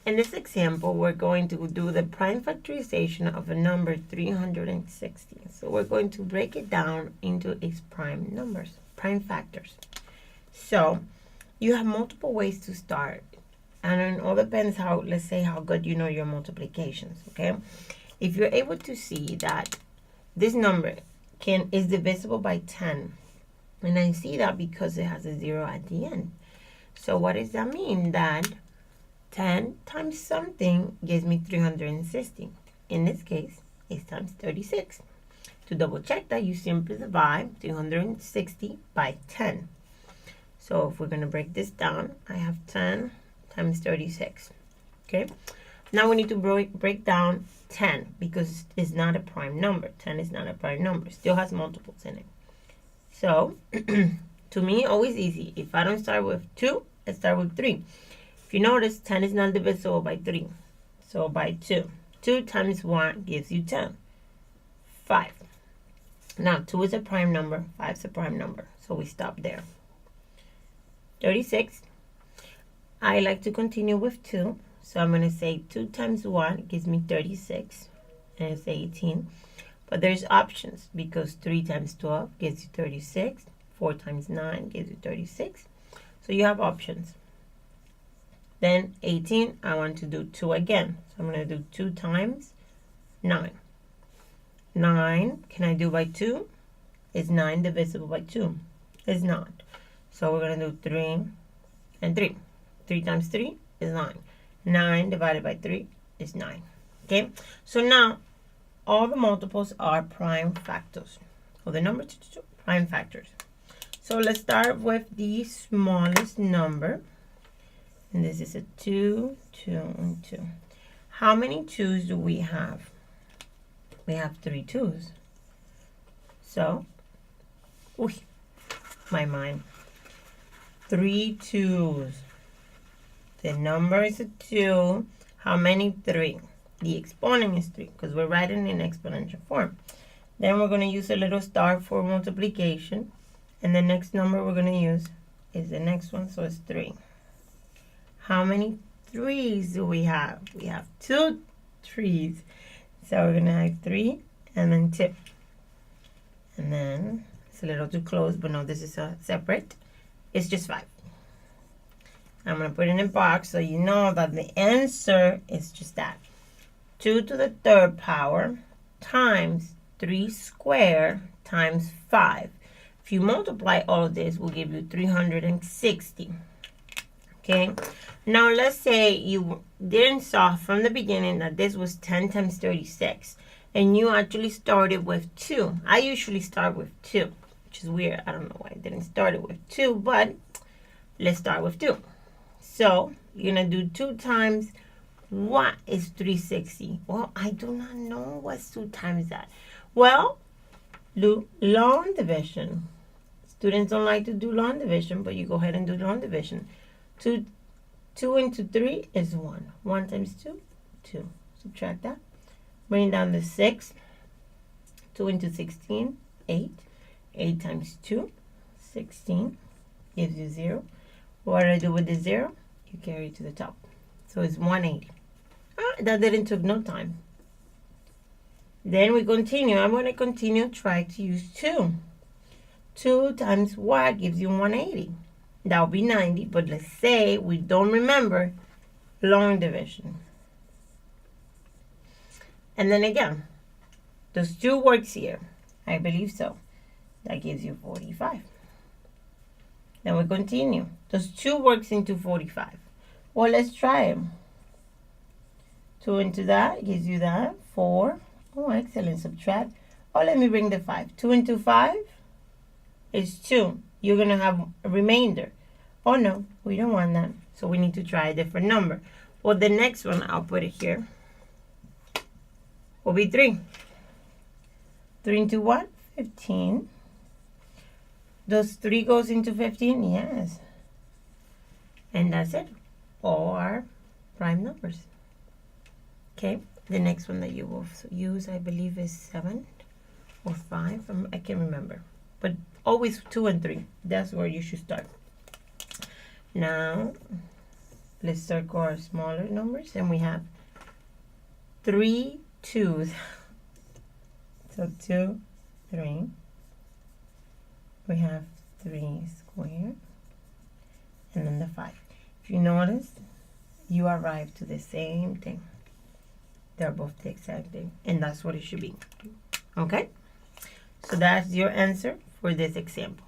In this example, we're going to do the prime factorization of a number 360. So we're going to break it down into its prime numbers, prime factors. So you have multiple ways to start. And it all depends how, let's say, how good you know your multiplications, okay? If you're able to see that this number is divisible by 10, and I see that because it has a 0 at the end. So what does that mean? That 10 times something gives me 360. In this case, it's times 36. To double check that, you simply divide 360 by 10. So if we're going to break this down, I have 10 times 36. Okay. Now we need to break down 10 because it's not a prime number. 10 is not a prime number. It still has multiples in it. So to me, always easy. If I don't start with 2, I start with 3. If you notice, 10 is not divisible by 3. So by 2. 2 times 1 gives you 10. 5. Now 2 is a prime number. 5 is a prime number. So we stop there. 36. I like to continue with 2. So I'm going to say 2 times 1 gives me 36. And it's 18. But there's options because 3 times 12 gives you 36. 4 times 9 gives you 36. So you have options. Then 18, I want to do 2 again. So I'm going to do 2 times 9. 9, can I do by 2? Is 9 divisible by 2? It's not. So we're going to do 3 and 3. 3 times 3 is 9. 9 divided by 3 is 9. Okay? So now, all the multiples are prime factors. Or the number prime factors. So let's start with the smallest number. And this is a 2, 2, and 2. How many 2's do we have? We have 3 2's. So, my mind. 3 2's. The number is a 2. How many? 3. The exponent is 3 because we're writing in exponential form. Then we're going to use a little star for multiplication. And the next number we're going to use is the next one, so it's 3. How many 3's do we have? We have 2 3's. So we're going to have 3 and then 2. And then it's a little too close, but no, this is separate. It's just 5. I'm going to put it in a box so you know that the answer is just that. 2 to the third power times 3 squared times 5. If you multiply all of this, will give you 360. Okay, now let's say you didn't saw from the beginning that this was 10 times 36, and you actually started with 2. I usually start with 2, which is weird. I don't know why I didn't start it with 2, but let's start with 2. So you're going to do 2 times what is 360? Well, I do not know what's 2 times that. Well, do long division. Students don't like to do long division, but you go ahead and do long division. 2 into 3 is 1. 1 times 2, 2. Subtract that. Bring down the 6. 2 into 16, 8. 8 times 2, 16. Gives you 0. What do I do with the 0? You carry it to the top. So it's 180. That didn't took no time. Then we continue. I'm going to continue. Try to use 2. 2 times what gives you 180. That will be 90, but let's say we don't remember long division. And then again, those 2 works here. I believe so. That gives you 45. Then we continue. Those 2 works into 45. Well, let's try them. 2 into that gives you that. 4. Oh, excellent. Subtract. Oh, let me bring the 5. 2 into 5 is 2. You're going to have a remainder. Oh, no, we don't want that. So we need to try a different number. Well, the next one, I'll put it here, will be 3. 3 into what? 15. Does 3 goes into 15? Yes. And that's it. All are prime numbers. Okay. The next one that you will use, I believe, is 7 or 5. I can't remember. But always 2 and 3. That's where you should start. Now, let's circle our smaller numbers, and we have 3 2s. So 2, 3. We have 3 squared, and then the 5. If you notice, you arrive to the same thing. They're both the exact thing, and that's what it should be. Okay? So that's your answer for this example.